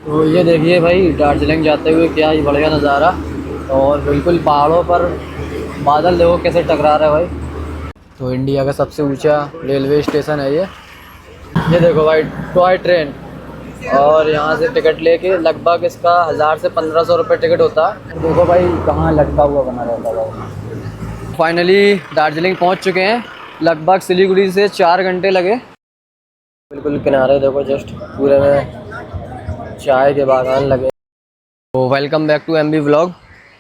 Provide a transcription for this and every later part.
तो ये देखिए भाई, दार्जिलिंग जाते हुए क्या ही बढ़िया नज़ारा। और बिल्कुल पहाड़ों पर बादल देखो कैसे टकरा रहे हैं भाई। तो इंडिया का सबसे ऊंचा रेलवे स्टेशन है ये देखो भाई, टॉय ट्रेन। और यहाँ से टिकट लेके लगभग इसका 1000 से 1500 रुपये टिकट होता है। देखो भाई कहाँ लटका हुआ बना रहता है भाई। फाइनली दार्जिलिंग पहुँच चुके हैं। लगभग सिलीगुड़ी से 4 घंटे लगे। बिल्कुल किनारे देखो, जस्ट पूरे में चाय के बागान लगे। तो welcome back to MB vlog.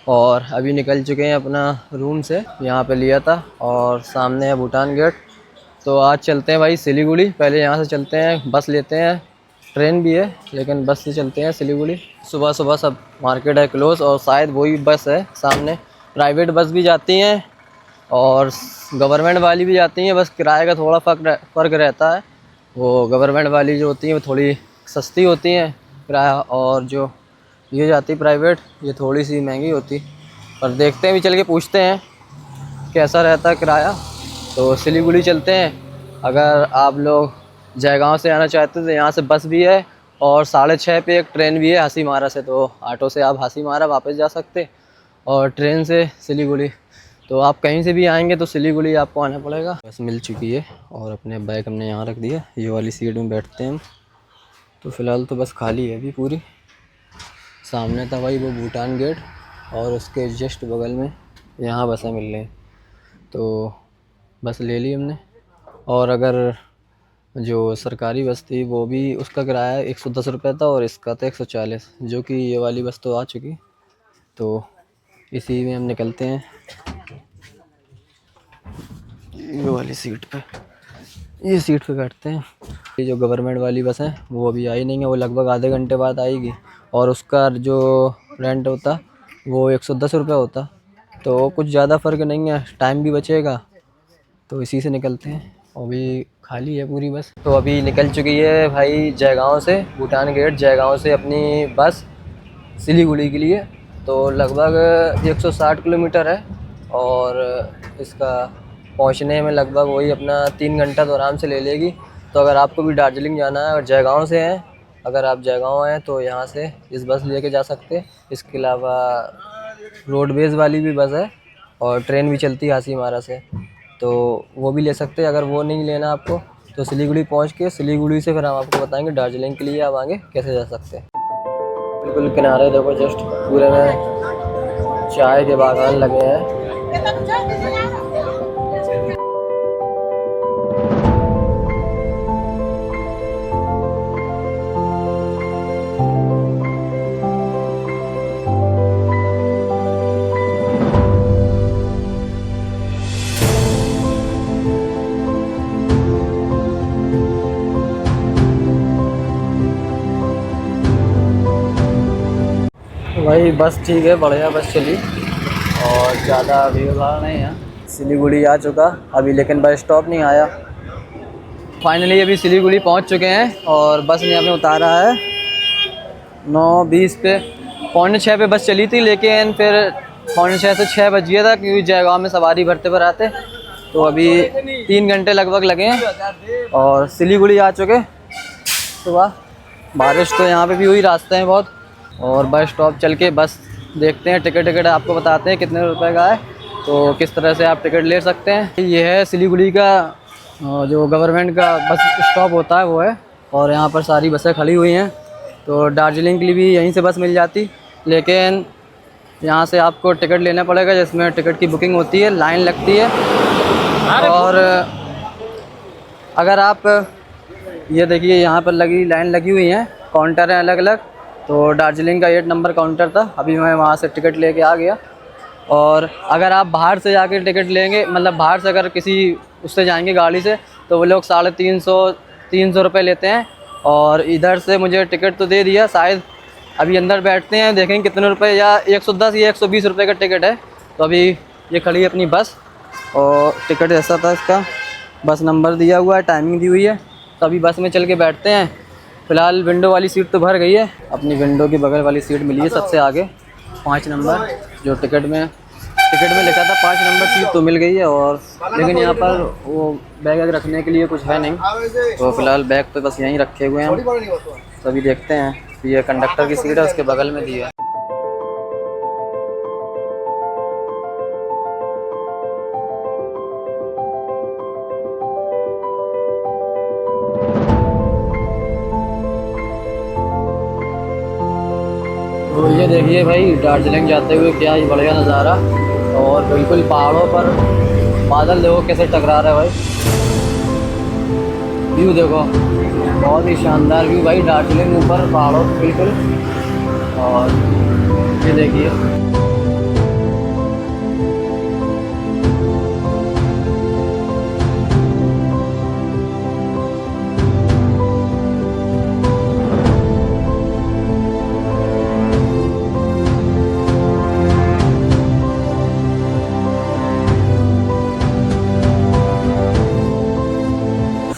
और अभी निकल चुके हैं अपना रूम से, यहाँ पे लिया था और सामने है भूटान गेट। तो आज चलते हैं भाई सिलीगुड़ी। पहले यहाँ से चलते हैं, बस लेते हैं, ट्रेन भी है लेकिन बस से चलते हैं सिलीगुड़ी। सुबह सुबह सब मार्केट है क्लोज और शायद वही बस है सामने। प्राइवेट बस भी जाती हैं और गवर्नमेंट वाली भी जाती हैं, बस किराए का थोड़ा फ़र्क रहता है। वो गवर्नमेंट वाली जो होती हैं वो थोड़ी सस्ती होती हैं किराया, और जो ये जाती प्राइवेट ये थोड़ी सी महंगी होती। पर देखते हैं, भी चल के पूछते हैं कैसा रहता है किराया। तो सिलीगुड़ी चलते हैं। अगर आप लोग जयगांव से आना चाहते हैं तो यहाँ से बस भी है और 6:30 पे एक ट्रेन भी है हासीमारा से। तो ऑटो से आप हासीमारा वापस जा सकते और ट्रेन से सिलीगुड़ी। तो आप कहीं से भी आएंगे तो सिलीगुड़ी आपको आना पड़ेगा। बस मिल चुकी है और अपने बैग हमने यहाँ रख दिया। ये वाली सीट में बैठते हैं हम। तो फ़िलहाल तो बस खाली है अभी पूरी। सामने था भाई वो भूटान गेट और उसके जस्ट बगल में यहाँ बसें मिल रही। तो बस ले ली हमने। और अगर जो सरकारी बस थी वो भी, उसका किराया 110 रुपये था और इसका था 140, जो कि ये वाली बस तो आ चुकी। तो इसी में हम निकलते हैं ये वाली सीट पे। ये सीट पे बैठते हैं। ये जो गवर्नमेंट वाली बस है वो अभी आई नहीं है, वो लगभग आधे घंटे बाद आएगी। और उसका जो रेंट होता वो 110 रुपये होता। तो कुछ ज़्यादा फ़र्क नहीं है, टाइम भी बचेगा। तो इसी से निकलते हैं। अभी खाली है पूरी बस। तो अभी निकल चुकी है भाई जयगांव से, भूटान गेट जयगांव से अपनी बस सिलीगुड़ी के लिए। तो लगभग 160 किलोमीटर है और इसका पहुंचने में लगभग वही अपना 3 घंटा तो आराम से ले लेगी। तो अगर आपको भी दार्जिलिंग जाना है और जयगांव से हैं, अगर आप जयगांव हैं तो यहाँ से इस बस लेके जा सकते हैं। इसके अलावा रोडवेज़ वाली भी बस है और ट्रेन भी चलती है हासीमारा से, तो वो भी ले सकते हैं। अगर वो नहीं लेना आपको तो सिलीगुड़ी पहुँच के सिलीगुड़ी से फिर हम आपको बताएँगे दार्जिलिंग के लिए आप आगे कैसे जा सकते हैं। बिल्कुल किनारे देखो, जस्ट पूरे में चाय के बागान लगे हैं। भाई बस ठीक है, बढ़िया बस चली और ज़्यादा भीड़ भाड़ नहीं है। सिलीगुड़ी आ चुका अभी, लेकिन बस स्टॉप नहीं आया। फाइनली अभी सिलीगुड़ी पहुंच चुके हैं और बस ने हमें उतारा है 9:20 पे। 5:45 पे बस चली थी, लेकिन फिर 5:45 से 6 बज गया था क्योंकि जयगांव में सवारी भरते भर आते। तो अभी 3 घंटे लगभग लगे हैं और सिलीगुड़ी आ चुके सुबह। बारिश तो यहाँ पे भी हुई रास्ते में बहुत। और बस स्टॉप चल के बस देखते हैं, टिकट आपको बताते हैं कितने रुपए का है, तो किस तरह से आप टिकट ले सकते हैं। ये है सिलीगुड़ी का जो गवर्नमेंट का बस स्टॉप होता है वो है। और यहाँ पर सारी बसें खड़ी हुई हैं। तो दार्जिलिंग के लिए भी यहीं से बस मिल जाती, लेकिन यहाँ से आपको टिकट लेना पड़ेगा, जिसमें टिकट की बुकिंग होती है, लाइन लगती है। और अगर आप ये देखिए यहाँ पर लाइन लगी हुई है, काउंटर हैं अलग अलग। तो दार्जिलिंग का 8 नंबर काउंटर था, अभी मैं वहाँ से टिकट लेके आ गया। और अगर आप बाहर से जाके टिकट लेंगे, मतलब बाहर से अगर किसी उससे जाएंगे गाड़ी से, तो वो लोग 350 रुपये लेते हैं। और इधर से मुझे टिकट तो दे दिया, शायद अभी अंदर बैठते हैं देखेंगे कितने रुपए, या 110 या 120 रुपये का टिकट है। तो अभी ये खड़ी है अपनी बस और टिकट ऐसा था इसका, बस नंबर दिया हुआ है, टाइमिंग दी हुई है। तो अभी बस में चल के बैठते हैं। फ़िलहाल विंडो वाली सीट तो भर गई है, अपनी विंडो की बगल वाली सीट मिली है सबसे आगे 5 नंबर, जो टिकट में लिखा था 5 नंबर सीट तो मिल गई है। और लेकिन यहाँ पर वो बैग रखने के लिए कुछ है नहीं, तो फ़िलहाल बैग तो बस यहीं रखे हुए हैं। तो अभी देखते हैं ये कंडक्टर की सीट है, उसके बगल में दी है। तो ये देखिए भाई, दार्जिलिंग जाते हुए क्या ही बढ़िया नज़ारा। और बिल्कुल पहाड़ों पर बादल देखो कैसे टकरा रहे हैं भाई। व्यू देखो, बहुत ही शानदार व्यू भाई, दार्जिलिंग ऊपर पहाड़ों पे बिल्कुल। और ये देखिए,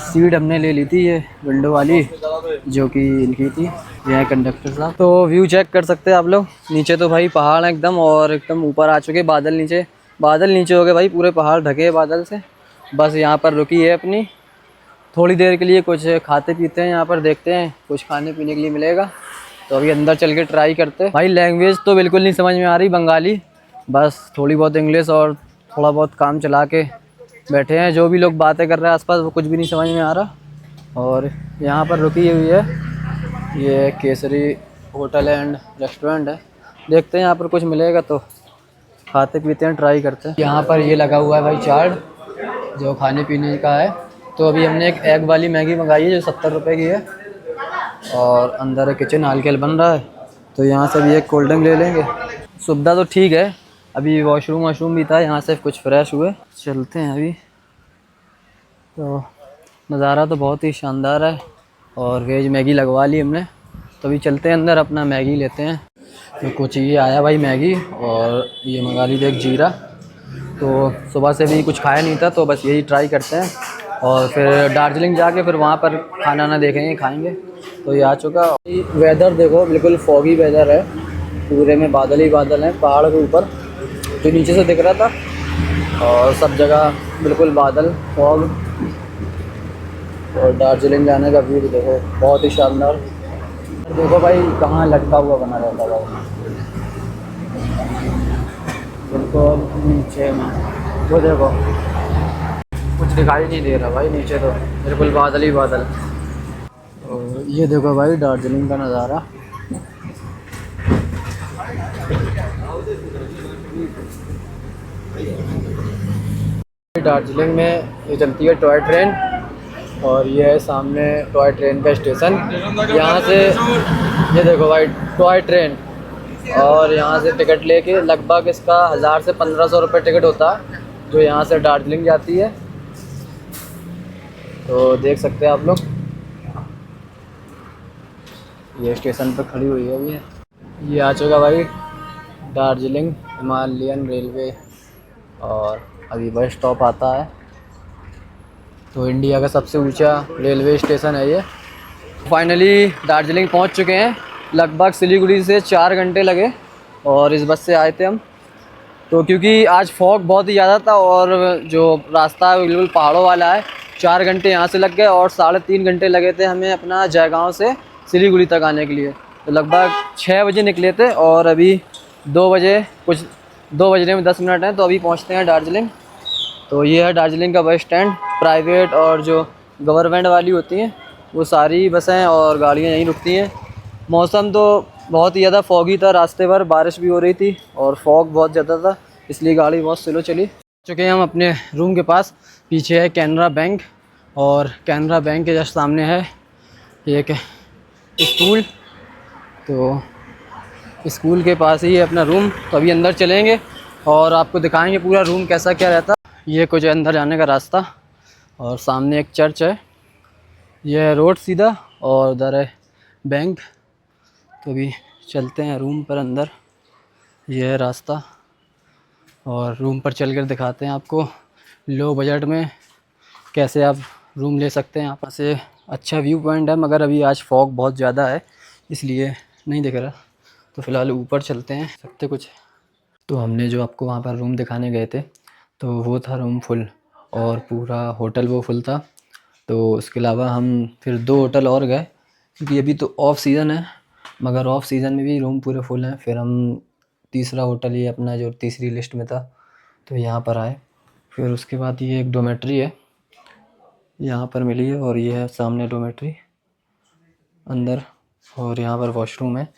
सीट हमने ले ली थी ये विंडो वाली, जो कि इनकी थी। ये है कंडक्टर साहब। तो व्यू चेक कर सकते हैं आप लोग। नीचे तो भाई पहाड़ है एकदम, और एकदम ऊपर आ चुके बादल नीचे। बादल नीचे हो गए भाई, पूरे पहाड़ ढके हैं बादल से। बस यहाँ पर रुकी है अपनी थोड़ी देर के लिए, कुछ खाते पीते हैं यहाँ पर, देखते हैं कुछ खाने पीने के लिए मिलेगा। तो अभी अंदर चल के ट्राई करते हैं। भाई लैंग्वेज तो बिल्कुल नहीं समझ में आ रही, बंगाली, बस थोड़ी बहुत इंग्लिश और थोड़ा बहुत काम चला के बैठे हैं। जो भी लोग बातें कर रहे हैं आसपास वो कुछ भी नहीं समझ में आ रहा। और यहाँ पर रुकी हुई है, ये केसरी होटल एंड रेस्टोरेंट है। देखते हैं यहाँ पर कुछ मिलेगा तो खाते पीते हैं, ट्राई करते हैं। यहाँ पर ये लगा हुआ है भाई चार्ट, जो खाने पीने का है। तो अभी हमने एक एग वाली मैगी मंगाई है जो 70 रुपये की है। और अंदर किचन हल्के बन रहा है, तो यहाँ से भी एक कोल्ड ड्रिंक ले लेंगे। सुविधा तो ठीक है, अभी वॉशरूम भी था, यहाँ से कुछ फ्रेश हुए। चलते हैं अभी। तो नज़ारा तो बहुत ही शानदार है। और वेज मैगी लगवा ली हमने, तो अभी चलते हैं अंदर, अपना मैगी लेते हैं। तो कुछ ये आया भाई मैगी, और ये मंगा ली थी एक जीरा। तो सुबह से भी कुछ खाया नहीं था, तो बस यही ट्राई करते हैं। और फिर दार्जिलिंग जाके फिर वहाँ पर खाना ना देखेंगे, खाएंगे। तो ये आ चुका। वेदर देखो, बिल्कुल फॉगी वेदर है, पूरे में बादल ही बादल हैं पहाड़ के ऊपर, जो नीचे से दिख रहा था। और सब जगह बिल्कुल बादल, फॉग। और दार्जिलिंग जाने का व्यू देखो, बहुत ही शानदार। देखो भाई कहाँ लटका हुआ बना रहता है बिल्कुल नीचे में, वो देखो कुछ दिखाई नहीं दे रहा भाई, नीचे तो बिल्कुल बादल ही बादल। और ये देखो भाई दार्जिलिंग का नज़ारा। दार्जिलिंग में ये चलती है टॉय ट्रेन, और ये है सामने टॉय ट्रेन का स्टेशन। यहाँ से ये देखो भाई टॉय ट्रेन, और यहाँ से टिकट लेके लगभग इसका 1000 से 1500 रुपये टिकट होता है, जो यहाँ से दार्जिलिंग जाती है। तो देख सकते हैं आप लोग, ये स्टेशन पर खड़ी हुई है अभी। ये आ चुका भाई दार्जिलिंग हिमालयन रेलवे, और अभी बस स्टॉप आता है। तो इंडिया का सबसे ऊंचा रेलवे स्टेशन है ये। फाइनली दार्जिलिंग पहुंच चुके हैं। लगभग सिलीगुड़ी से 4 घंटे लगे, और इस बस से आए थे हम। तो क्योंकि आज फॉग बहुत ही ज़्यादा था, और जो रास्ता है वो बिल्कुल पहाड़ों वाला है। 4 घंटे यहाँ से लग गए, और 3.5 घंटे लगे थे हमें अपना जयगांव से सिलीगुड़ी तक आने के लिए। तो लगभग 6 बजे निकले थे, और अभी 2 बजने में 10 मिनट हैं, तो अभी पहुँचते हैं दार्जिलिंग। तो ये है दार्जिलिंग का बस स्टैंड। प्राइवेट और जो गवर्नमेंट वाली होती हैं वो सारी बसें और गाड़ियाँ यहीं रुकती हैं। मौसम तो बहुत ही ज़्यादा फॉगी था, रास्ते पर बारिश भी हो रही थी, और फॉग बहुत ज़्यादा था, इसलिए गाड़ी बहुत स्लो चली। चुके हैं हम अपने रूम के पास। पीछे है कैनरा बैंक, और कैनरा बैंक के जस्ट सामने है एक स्कूल। तो स्कूल के पास ही है अपना रूम। तो अभी अंदर चलेंगे और आपको दिखाएंगे पूरा रूम कैसा क्या रहता। ये कुछ अंदर जाने का रास्ता, और सामने एक चर्च है। यह है रोड सीधा, और उधर है बैंक। तो अभी चलते हैं रूम पर अंदर। यह है रास्ता, और रूम पर चलकर दिखाते हैं आपको लो बजट में कैसे आप रूम ले सकते हैं। यहाँ से अच्छा व्यू पॉइंट है, मगर अभी आज फॉग बहुत ज़्यादा है इसलिए नहीं दिख रहा। तो फ़िलहाल ऊपर चलते हैं, सकते कुछ। तो हमने जो आपको वहाँ पर रूम दिखाने गए थे, तो वो था रूम फुल, और पूरा होटल वो फुल था। तो उसके अलावा हम फिर 2 होटल और गए, क्योंकि अभी तो ऑफ सीज़न है, मगर ऑफ सीज़न में भी रूम पूरे फुल हैं। फिर हम तीसरा होटल ये अपना जो तीसरी लिस्ट में था तो यहाँ पर आए। फिर उसके बाद ये एक डोमेट्री है यहाँ पर मिली है, और ये है सामने डोमेट्री अंदर, और यहाँ पर वॉशरूम है।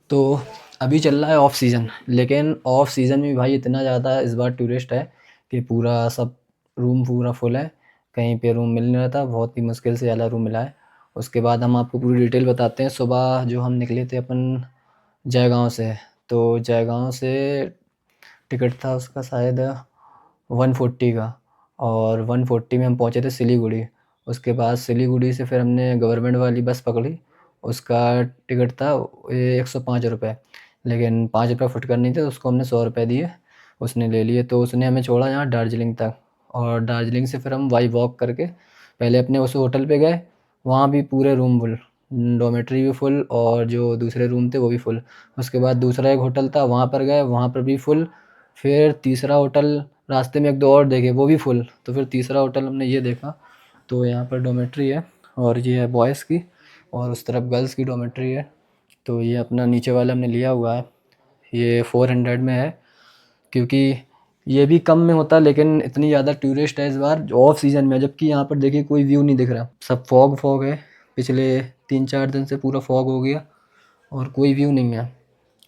तो अभी चल रहा है ऑफ सीज़न, लेकिन ऑफ सीज़न में भाई इतना ज़्यादा इस बार टूरिस्ट है कि पूरा सब रूम पूरा फुल है। कहीं पे रूम मिल नहीं रहा था, बहुत ही मुश्किल से ज़्यादा रूम मिला है। उसके बाद हम आपको पूरी डिटेल बताते हैं। सुबह जो हम निकले थे अपन जयगांव से, तो जयगांव से टिकट था उसका शायद 140 का, और 140 में हम पहुँचे थे सिलीगुड़ी। उसके बाद सिलीगुड़ी से फिर हमने गवर्नमेंट वाली बस पकड़ी, उसका टिकट था 105 रुपये, लेकिन 5 रुपये फुटकर नहीं थे, उसको हमने 100 रुपये दिए, उसने ले लिए। तो उसने हमें छोड़ा यहाँ दार्जिलिंग तक, और दार्जिलिंग से फिर हम वाई वॉक करके पहले अपने उस होटल पे गए। वहाँ भी पूरे रूम फुल, डॉर्मेट्री भी फुल और जो दूसरे रूम थे वो भी फुल। उसके बाद दूसरा एक होटल था वहाँ पर गए, वहाँ पर भी फुल। फिर तीसरा होटल रास्ते में एक दो और देखे वो भी फुल, तो फिर तीसरा होटल हमने ये देखा। तो यहाँ पर डॉर्मेट्री है, और ये है बॉयज़ की, और उस तरफ गर्ल्स की डॉर्मेट्री है। तो ये अपना नीचे वाला हमने लिया हुआ है, ये 400 में है, क्योंकि ये भी कम में होता, लेकिन इतनी ज़्यादा टूरिस्ट है इस बार ऑफ सीज़न में, जबकि यहाँ पर देखिए कोई व्यू नहीं दिख रहा, सब फॉग है। पिछले 3-4 दिन से पूरा फॉग हो गया और कोई व्यू नहीं है।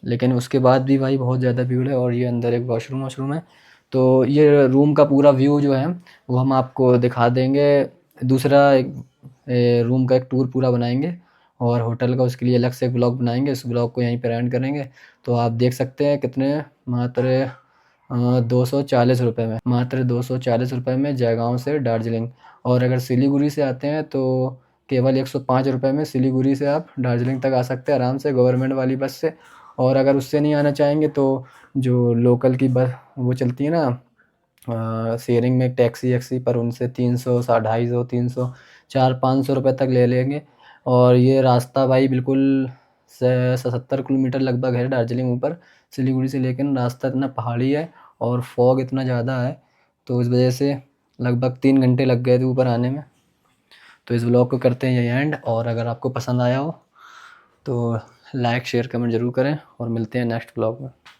लेकिन उसके बाद भी भाई बहुत ज़्यादा भीड़ है। और ये अंदर एक वॉशरूम है। तो ये रूम का पूरा व्यू जो है वो हम आपको दिखा देंगे। दूसरा एक रूम का एक टूर पूरा बनाएंगे, और होटल का उसके लिए अलग से एक ब्लॉग बनाएंगे, उस ब्लॉग को यहीं पर एंड करेंगे। तो आप देख सकते हैं कितने, मात्र 240 रुपये में, मात्र 240 रुपये में जयगांव से दार्जिलिंग। और अगर सिलीगुड़ी से आते हैं तो केवल 105 रुपये में सिलीगुड़ी से आप दार्जिलिंग तक आ सकते हैं आराम से गवर्नमेंट वाली बस से। और अगर उससे नहीं आना चाहेंगे तो जो लोकल की बस वो चलती है ना, शेयरिंग में टैक्सी वैक्सी पर, उनसे 300 250 300 400-500 रुपये तक ले लेंगे। और ये रास्ता भाई बिल्कुल 70 किलोमीटर लगभग है दार्जिलिंग ऊपर सिलीगुड़ी से, लेकिन रास्ता इतना पहाड़ी है और फॉग इतना ज़्यादा है, तो इस वजह से लगभग 3 घंटे लग गए थे ऊपर आने में। तो इस ब्लॉग को करते हैं यही एंड, और अगर आपको पसंद आया हो तो लाइक शेयर कमेंट ज़रूर करें, और मिलते हैं नेक्स्ट ब्लॉग में।